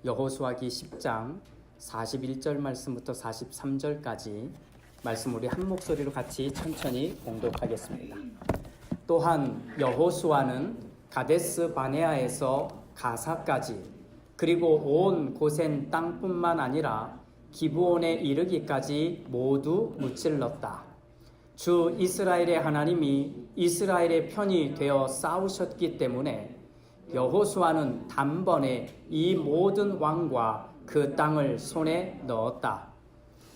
여호수아기 10장 41절 말씀부터 43절까지 말씀 우리 한 목소리로 같이 천천히 봉독하겠습니다. 또한 여호수아는 가데스 바네아에서 가사까지 그리고 온 고센 땅뿐만 아니라 기브온에 이르기까지 모두 무찔렀다. 주 이스라엘의 하나님이 이스라엘의 편이 되어 싸우셨기 때문에 여호수아는 단번에 이 모든 왕과 그 땅을 손에 넣었다.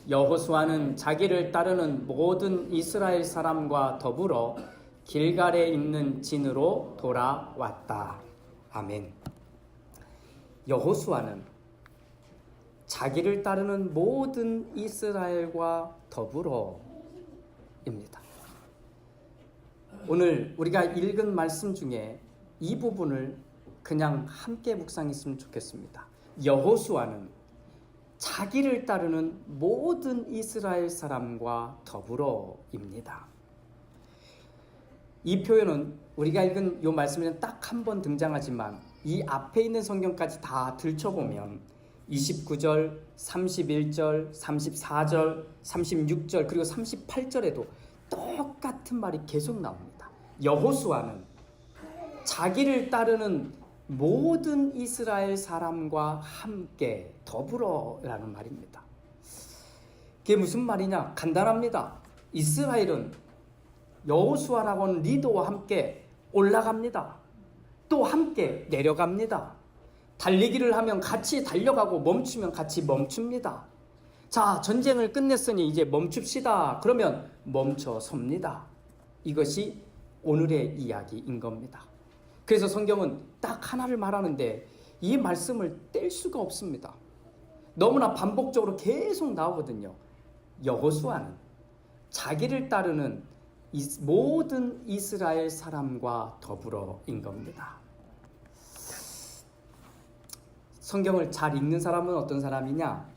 여호수아는 자기를 따르는 모든 이스라엘 사람과 더불어 길갈에 있는 진으로 돌아왔다. 아멘. 여호수아는 자기를 따르는 모든 이스라엘과 더불어입니다. 오늘 우리가 읽은 말씀 중에 이 부분을 그냥 함께 묵상했으면 좋겠습니다. 여호수아는 자기를 따르는 모든 이스라엘 사람과 더불어입니다. 이 표현은 우리가 읽은 이 말씀에는 딱 한 번 등장하지만 이 앞에 있는 성경까지 다 들춰보면 29절, 31절, 34절, 36절 그리고 38절에도 똑같은 말이 계속 나옵니다. 여호수아는 자기를 따르는 모든 이스라엘 사람과 함께 더불어라는 말입니다. 그게 무슨 말이냐? 간단합니다. 이스라엘은 여호수아라고 하는 리더와 함께 올라갑니다. 또 함께 내려갑니다. 달리기를 하면 같이 달려가고 멈추면 같이 멈춥니다. 자, 전쟁을 끝냈으니 이제 멈춥시다. 그러면 멈춰 섭니다. 이것이 오늘의 이야기인 겁니다. 그래서 성경은 딱 하나를 말하는데 이 말씀을 뗄 수가 없습니다. 너무나 반복적으로 계속 나오거든요. 여호수아는 자기를 따르는 모든 이스라엘 사람과 더불어인 겁니다. 성경을 잘 읽는 사람은 어떤 사람이냐?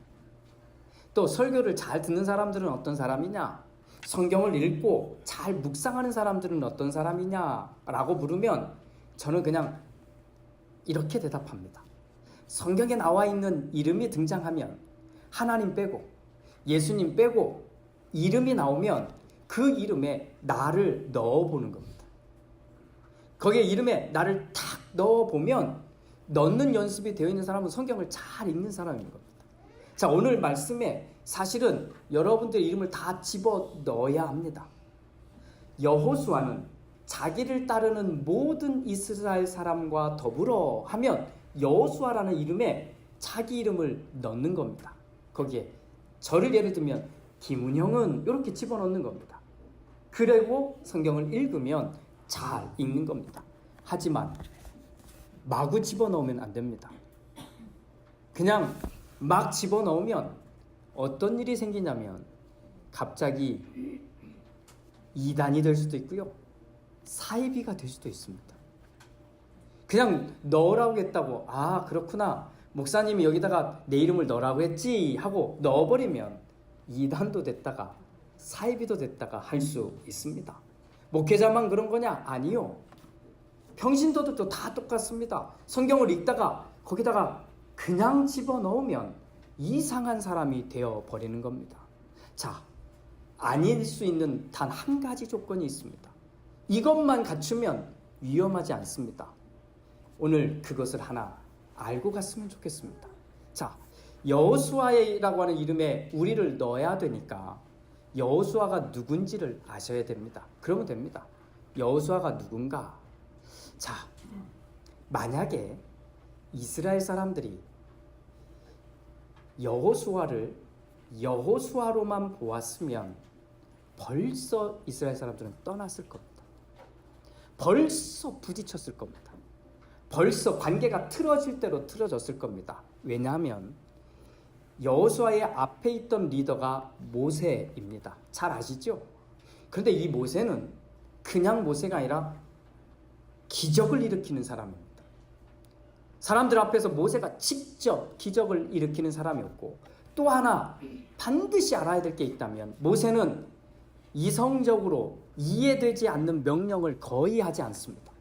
또 설교를 잘 듣는 사람들은 어떤 사람이냐? 성경을 읽고 잘 묵상하는 사람들은 어떤 사람이냐? 라고 물으면 저는 그냥 이렇게 대답합니다. 성경에 나와 있는 이름이 등장하면 하나님 빼고 예수님 빼고 이름이 나오면 그 이름에 나를 넣어보는 겁니다. 거기에 이름에 나를 탁 넣어보면 넣는 연습이 되어 있는 사람은 성경을 잘 읽는 사람인 겁니다. 자, 오늘 말씀에 사실은 여러분들 이름을 다 집어 넣어야 합니다. 여호수아는 자기를 따르는 모든 이스라엘 사람과 더불어 하면 여호수아라는 이름에 자기 이름을 넣는 겁니다. 거기에 저를 예를 들면 김은형은 이렇게 집어넣는 겁니다. 그리고 성경을 읽으면 잘 읽는 겁니다. 하지만 마구 집어넣으면 안 됩니다. 그냥 막 집어넣으면 어떤 일이 생기냐면 갑자기 이단이 될 수도 있고요. 사이비가 될 수도 있습니다. 그냥 넣으라고 했다고 아 그렇구나 목사님이 여기다가 내 이름을 넣으라고 했지 하고 넣어버리면 이단도 됐다가 사이비도 됐다가 할 수 있습니다. 목회자만 그런 거냐? 아니요. 평신도들도 다 똑같습니다. 성경을 읽다가 거기다가 그냥 집어넣으면 이상한 사람이 되어버리는 겁니다. 자, 아닐 수 있는 단 한 가지 조건이 있습니다. 이것만 갖추면 위험하지 않습니다. 오늘 그것을 하나 알고 갔으면 좋겠습니다. 자, 여호수아라고 하는 이름에 우리를 넣어야 되니까 여호수아가 누군지를 아셔야 됩니다. 그러면 됩니다. 여호수아가 누군가? 자, 만약에 이스라엘 사람들이 여호수아를 여호수아로만 보았으면 벌써 이스라엘 사람들은 떠났을 겁니다. 벌써 부딪혔을 겁니다. 벌써 관계가 틀어질 대로 틀어졌을 겁니다. 왜냐하면 여호수아의 앞에 있던 리더가 모세입니다. 잘 아시죠? 그런데 이 모세는 그냥 모세가 아니라 기적을 일으키는 사람입니다. 사람들 앞에서 모세가 직접 기적을 일으키는 사람이었고 또 하나 반드시 알아야 될 게 있다면 모세는 이성적으로 이해되지 않는 명령을 거의 하지 않습니다.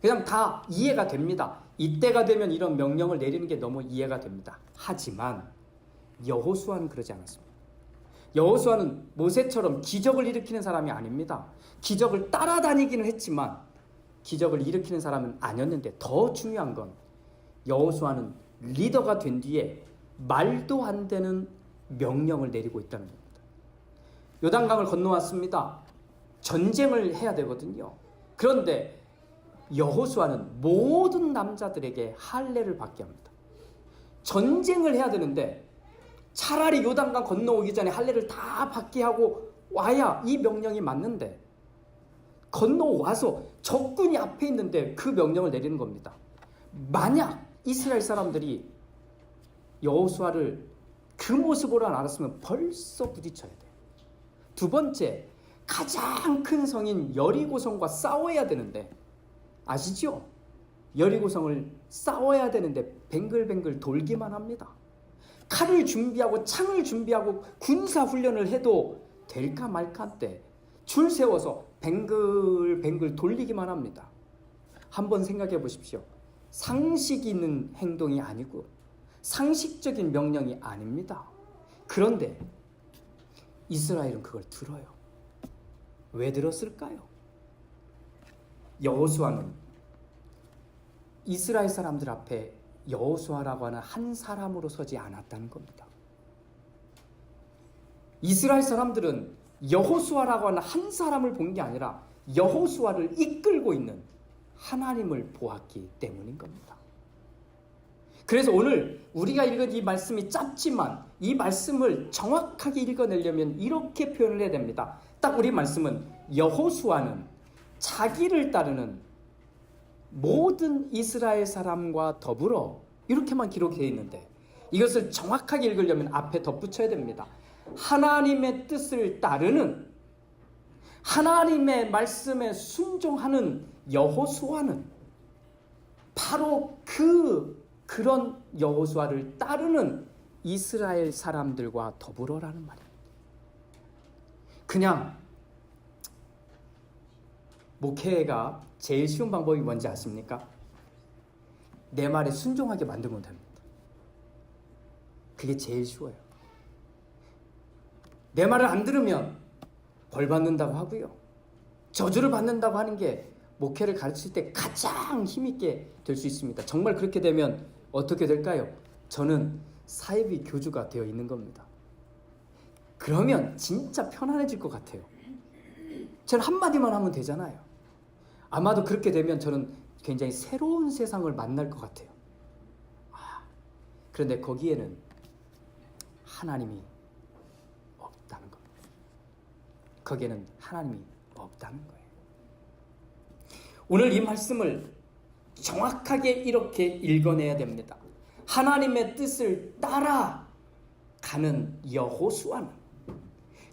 그냥 다 이해가 됩니다. 이때가 되면 이런 명령을 내리는 게 너무 이해가 됩니다. 하지만 여호수아는 그러지 않았습니다. 여호수아는 모세처럼 기적을 일으키는 사람이 아닙니다. 기적을 따라다니기는 했지만 기적을 일으키는 사람은 아니었는데, 더 중요한 건 여호수아는 리더가 된 뒤에 말도 안 되는 명령을 내리고 있다는 겁니다. 요단강을 건너왔습니다. 전쟁을 해야 되거든요. 그런데 여호수아는 모든 남자들에게 할례를 받게 합니다. 전쟁을 해야 되는데 차라리 요단강 건너오기 전에 할례를 다 받게 하고 와야 이 명령이 맞는데, 건너와서 적군이 앞에 있는데 그 명령을 내리는 겁니다. 만약 이스라엘 사람들이 여호수아를 그 모습으로 알았으면 벌써 부딪혀야 돼요. 두 번째, 가장 큰 성인 여리고성과 싸워야 되는데, 아시죠? 여리고성을 싸워야 되는데 뱅글뱅글 돌기만 합니다. 칼을 준비하고 창을 준비하고 군사훈련을 해도 될까 말까 한때 줄 세워서 뱅글뱅글 돌리기만 합니다. 한번 생각해 보십시오. 상식이 있는 행동이 아니고 상식적인 명령이 아닙니다. 그런데 이스라엘은 그걸 들어요. 왜 들었을까요? 여호수아는 이스라엘 사람들 앞에 여호수아라고 하는 한 사람으로 서지 않았다는 겁니다. 이스라엘 사람들은 여호수아라고 하는 한 사람을 본 게 아니라 여호수아를 이끌고 있는 하나님을 보았기 때문인 겁니다. 그래서 오늘 우리가 읽은 이 말씀이 짧지만 이 말씀을 정확하게 읽어내려면 이렇게 표현을 해야 됩니다. 딱 우리 말씀은 여호수아는 자기를 따르는 모든 이스라엘 사람과 더불어, 이렇게만 기록되어 있는데 이것을 정확하게 읽으려면 앞에 덧붙여야 됩니다. 하나님의 뜻을 따르는, 하나님의 말씀에 순종하는 여호수아는 바로 그런 여호수아를 따르는 이스라엘 사람들과 더불어라는 말입니다. 그냥 목회가 제일 쉬운 방법이 뭔지 아십니까? 내 말에 순종하게 만들면 됩니다. 그게 제일 쉬워요. 내 말을 안 들으면 벌 받는다고 하고요, 저주를 받는다고 하는 게 목회를 가르칠 때 가장 힘있게 될 수 있습니다. 정말 그렇게 되면 어떻게 될까요? 저는 사이비 교주가 되어 있는 겁니다. 그러면 진짜 편안해질 것 같아요. 저는 한마디만 하면 되잖아요. 아마도 그렇게 되면 저는 굉장히 새로운 세상을 만날 것 같아요. 그런데 거기에는 하나님이 없다는 겁니다. 거기에는 하나님이 없다는 거예요. 오늘 이 말씀을 정확하게 이렇게 읽어내야 됩니다. 하나님의 뜻을 따라가는 여호수아는,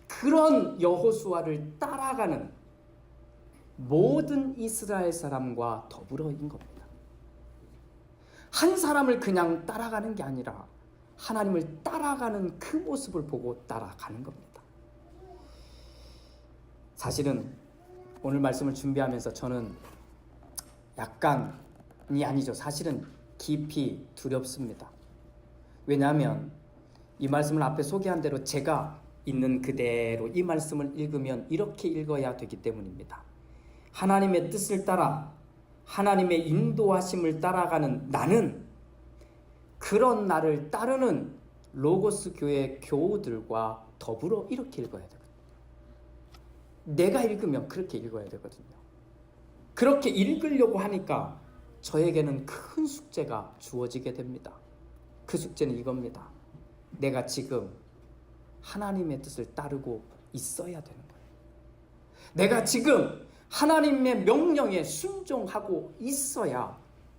그런 여호수아를 따라가는 모든 이스라엘 사람과 더불어인 겁니다. 한 사람을 그냥 따라가는 게 아니라 하나님을 따라가는 그 모습을 보고 따라가는 겁니다. 사실은 오늘 말씀을 준비하면서 저는 약간이 아니죠. 사실은 깊이 두렵습니다. 왜냐하면 이 말씀을 앞에 소개한 대로 제가 있는 그대로 이 말씀을 읽으면 이렇게 읽어야 되기 때문입니다. 하나님의 뜻을 따라 하나님의 인도하심을 따라가는 나는 그런 나를 따르는 로고스 교회 교우들과 더불어 이렇게 읽어야 되거든요. 내가 읽으면 그렇게 읽어야 되거든요. 그렇게 읽으려고 하니까 저에게는 큰 숙제가 주어지게 됩니다. 그 숙제는 이겁니다. 내가 지금 하나님의 뜻을 따르고 있어야 되는 거예요. 내가 지금 하나님의 명령에 순종하고 있어야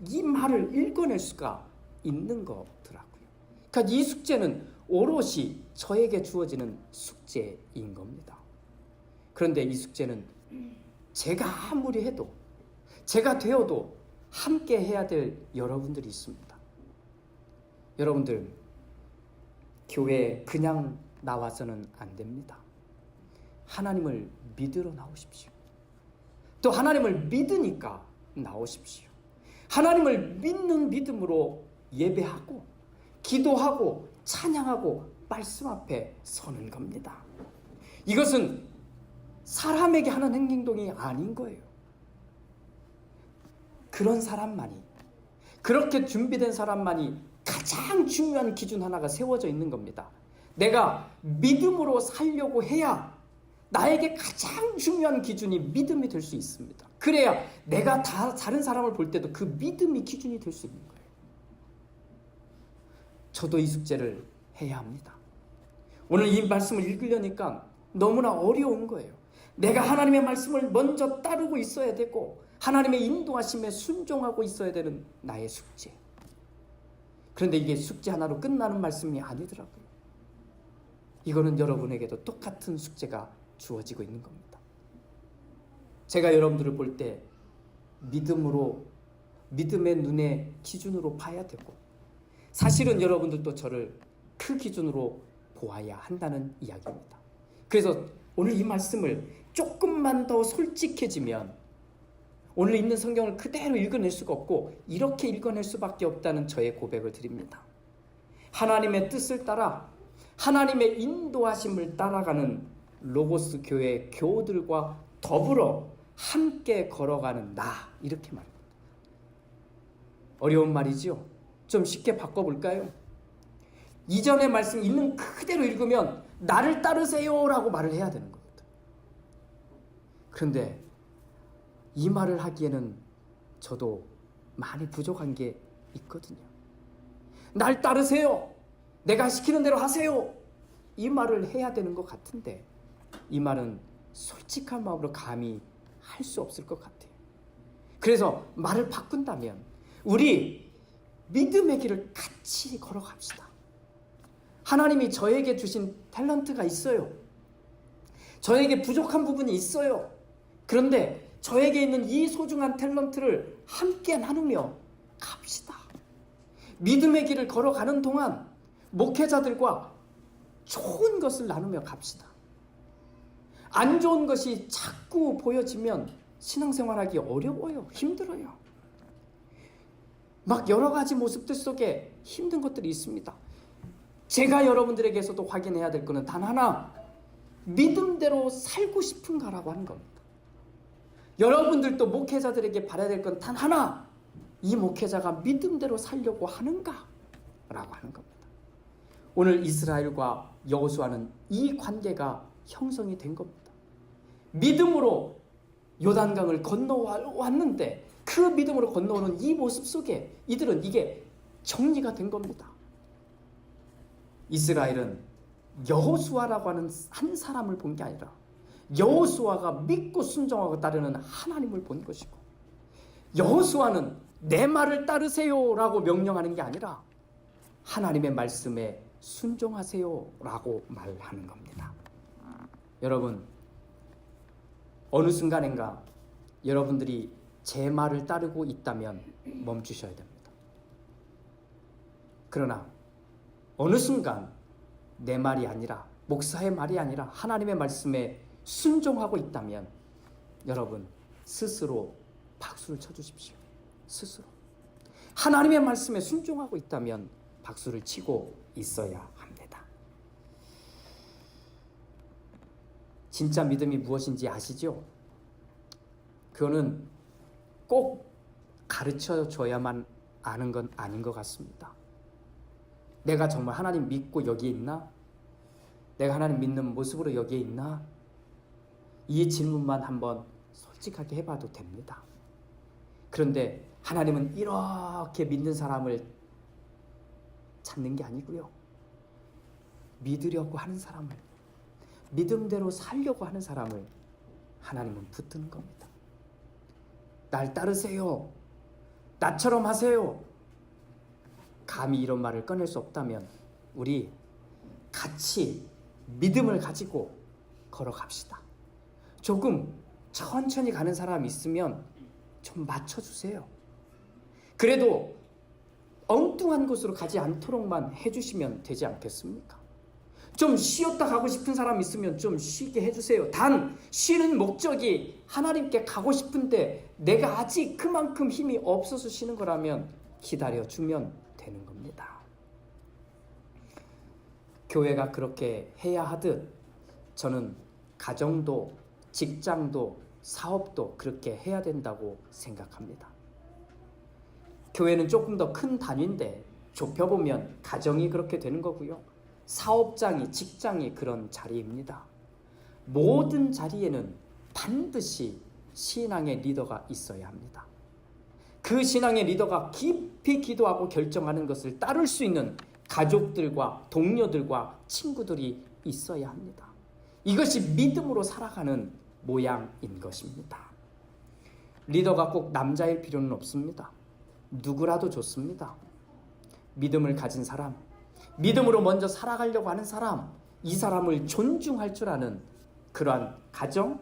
이 말을 읽어낼 수가 있는 거더라고요. 그러니까 이 숙제는 오롯이 저에게 주어지는 숙제인 겁니다. 그런데 이 숙제는 제가 아무리 해도, 제가 되어도 함께 해야 될 여러분들이 있습니다. 여러분들, 교회에 그냥 나와서는 안 됩니다. 하나님을 믿으러 나오십시오. 또 하나님을 믿으니까 나오십시오. 하나님을 믿는 믿음으로 예배하고 기도하고 찬양하고 말씀 앞에 서는 겁니다. 이것은 사람에게 하는 행동이 아닌 거예요. 그런 사람만이, 그렇게 준비된 사람만이 가장 중요한 기준 하나가 세워져 있는 겁니다. 내가 믿음으로 살려고 해야 나에게 가장 중요한 기준이 믿음이 될 수 있습니다. 그래야 내가 다른 사람을 볼 때도 그 믿음이 기준이 될 수 있는 거예요. 저도 이 숙제를 해야 합니다. 오늘 이 말씀을 읽으려니까 너무나 어려운 거예요. 내가 하나님의 말씀을 먼저 따르고 있어야 되고 하나님의 인도하심에 순종하고 있어야 되는 나의 숙제. 그런데 이게 숙제 하나로 끝나는 말씀이 아니더라고요. 이거는 여러분에게도 똑같은 숙제가 주어지고 있는 겁니다. 제가 여러분들을 볼 때 믿음의 눈의 기준으로 봐야 되고, 사실은 여러분들도 저를 그 기준으로 보아야 한다는 이야기입니다. 그래서 오늘 이 말씀을 조금만 더 솔직해지면 오늘 있는 성경을 그대로 읽어낼 수가 없고 이렇게 읽어낼 수밖에 없다는 저의 고백을 드립니다. 하나님의 뜻을 따라 하나님의 인도하심을 따라가는 로고스 교회 교우들과 더불어 함께 걸어가는 나, 이렇게 말합니다. 어려운 말이죠. 좀 쉽게 바꿔볼까요? 이전의 말씀 있는 그대로 읽으면 나를 따르세요 라고 말을 해야 되는 거거든. 그런데 이 말을 하기에는 저도 많이 부족한 게 있거든요. 날 따르세요, 내가 시키는 대로 하세요, 이 말을 해야 되는 것 같은데 이 말은 솔직한 마음으로 감히 할 수 없을 것 같아요. 그래서 말을 바꾼다면 우리 믿음의 길을 같이 걸어갑시다. 하나님이 저에게 주신 탤런트가 있어요. 저에게 부족한 부분이 있어요. 그런데 저에게 있는 이 소중한 탤런트를 함께 나누며 갑시다. 믿음의 길을 걸어가는 동안 목회자들과 좋은 것을 나누며 갑시다. 안 좋은 것이 자꾸 보여지면 신앙생활하기 어려워요. 힘들어요. 막 여러 가지 모습들 속에 힘든 것들이 있습니다. 제가 여러분들에게서도 확인해야 될 것은 단 하나, 믿음대로 살고 싶은가라고 하는 겁니다. 여러분들도 목회자들에게 바라야 될 건 단 하나, 이 목회자가 믿음대로 살려고 하는가? 라고 하는 겁니다. 오늘 이스라엘과 여호수아는 이 관계가 형성이 된 겁니다. 믿음으로 요단강을 건너왔는데 그 믿음으로 건너오는 이 모습 속에 이들은 이게 정리가 된 겁니다. 이스라엘은 여호수아라고 하는 한 사람을 본 게 아니라 여호수아가 믿고 순종하고 따르는 하나님을 본 것이고, 여호수아는 내 말을 따르세요라고 명령하는 게 아니라 하나님의 말씀에 순종하세요라고 말하는 겁니다. 여러분, 어느 순간인가 여러분들이 제 말을 따르고 있다면 멈추셔야 됩니다. 그러나 어느 순간 내 말이 아니라, 목사의 말이 아니라 하나님의 말씀에 순종하고 있다면 여러분 스스로 박수를 쳐주십시오. 스스로 하나님의 말씀에 순종하고 있다면 박수를 치고 있어야 합니다. 진짜 믿음이 무엇인지 아시죠? 그거는 꼭 가르쳐줘야만 아는 건 아닌 것 같습니다. 내가 정말 하나님 믿고 여기에 있나? 내가 하나님 믿는 모습으로 여기에 있나? 이 질문만 한번 솔직하게 해봐도 됩니다. 그런데 하나님은 이렇게 믿는 사람을 찾는 게 아니고요. 믿으려고 하는 사람을, 믿음대로 살려고 하는 사람을 하나님은 붙드는 겁니다. 날 따르세요. 나처럼 하세요. 감히 이런 말을 꺼낼 수 없다면 우리 같이 믿음을 가지고 걸어갑시다. 조금 천천히 가는 사람이 있으면 좀 맞춰주세요. 그래도 엉뚱한 곳으로 가지 않도록만 해주시면 되지 않겠습니까? 좀 쉬었다 가고 싶은 사람 있으면 좀 쉬게 해주세요. 단 쉬는 목적이 하나님께 가고 싶은데 내가 아직 그만큼 힘이 없어서 쉬는 거라면 기다려주면 되는 겁니다. 교회가 그렇게 해야 하듯 저는 가정도 직장도 사업도 그렇게 해야 된다고 생각합니다. 교회는 조금 더 큰 단위인데 좁혀보면 가정이 그렇게 되는 거고요. 사업장이, 직장이 그런 자리입니다. 모든 자리에는 반드시 신앙의 리더가 있어야 합니다. 그 신앙의 리더가 깊이 기도하고 결정하는 것을 따를 수 있는 가족들과 동료들과 친구들이 있어야 합니다. 이것이 믿음으로 살아가는 모양인 것입니다. 리더가 꼭 남자일 필요는 없습니다. 누구라도 좋습니다. 믿음을 가진 사람, 믿음으로 먼저 살아가려고 하는 사람, 이 사람을 존중할 줄 아는 그러한 가정,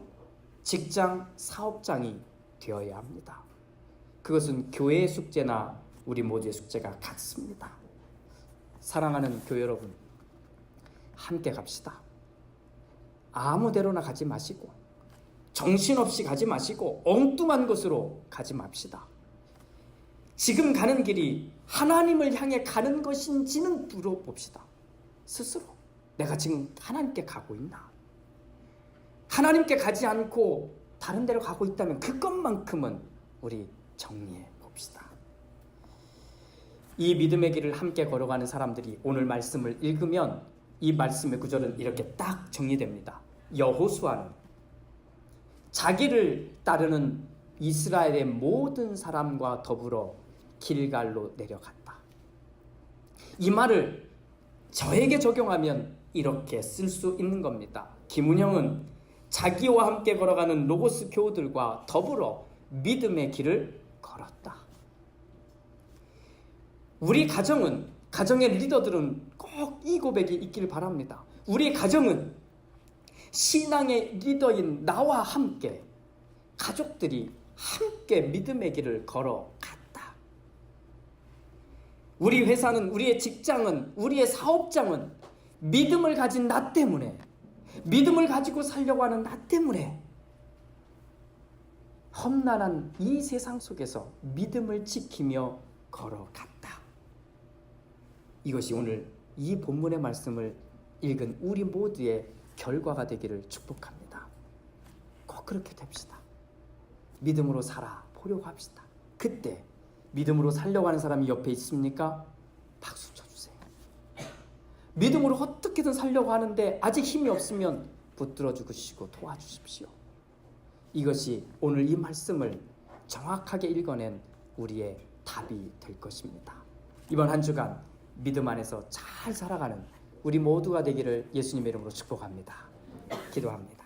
직장, 사업장이 되어야 합니다. 그것은 교회의 숙제나 우리 모두의 숙제가 같습니다. 사랑하는 교회 여러분, 함께 갑시다. 아무 데로나 가지 마시고 정신없이 가지 마시고 엉뚱한 곳으로 가지 맙시다. 지금 가는 길이 하나님을 향해 가는 것인지는 물어봅시다. 스스로 내가 지금 하나님께 가고 있나? 하나님께 가지 않고 다른 데로 가고 있다면 그것만큼은 우리 정리해 봅시다. 이 믿음의 길을 함께 걸어가는 사람들이 오늘 말씀을 읽으면 이 말씀의 구절은 이렇게 딱 정리됩니다. 여호수아는 자기를 따르는 이스라엘의 모든 사람과 더불어 길갈로 내려갔다. 이 말을 저에게 적용하면 이렇게 쓸 수 있는 겁니다. 김은형은 자기와 함께 걸어가는 로고스 교우들과 더불어 믿음의 길을 걸었다. 우리 가정은, 가정의 리더들은 꼭 이 고백이 있길 바랍니다. 우리 가정은 신앙의 리더인 나와 함께 가족들이 함께 믿음의 길을 걸어갔다. 우리 회사는, 우리의 직장은, 우리의 사업장은 믿음을 가진 나 때문에, 믿음을 가지고 살려고 하는 나 때문에 험난한 이 세상 속에서 믿음을 지키며 걸어갔다. 이것이 오늘 이 본문의 말씀을 읽은 우리 모두의 결과가 되기를 축복합니다. 꼭 그렇게 됩시다. 믿음으로 살아보려고 합시다. 그때 믿음으로 살려고 하는 사람이 옆에 있습니까? 박수 쳐주세요. 믿음으로 어떻게든 살려고 하는데 아직 힘이 없으면 붙들어 주시고 도와주십시오. 이것이 오늘 이 말씀을 정확하게 읽어낸 우리의 답이 될 것입니다. 이번 한 주간 믿음 안에서 잘 살아가는 우리 모두가 되기를 예수님의 이름으로 축복합니다. 기도합니다.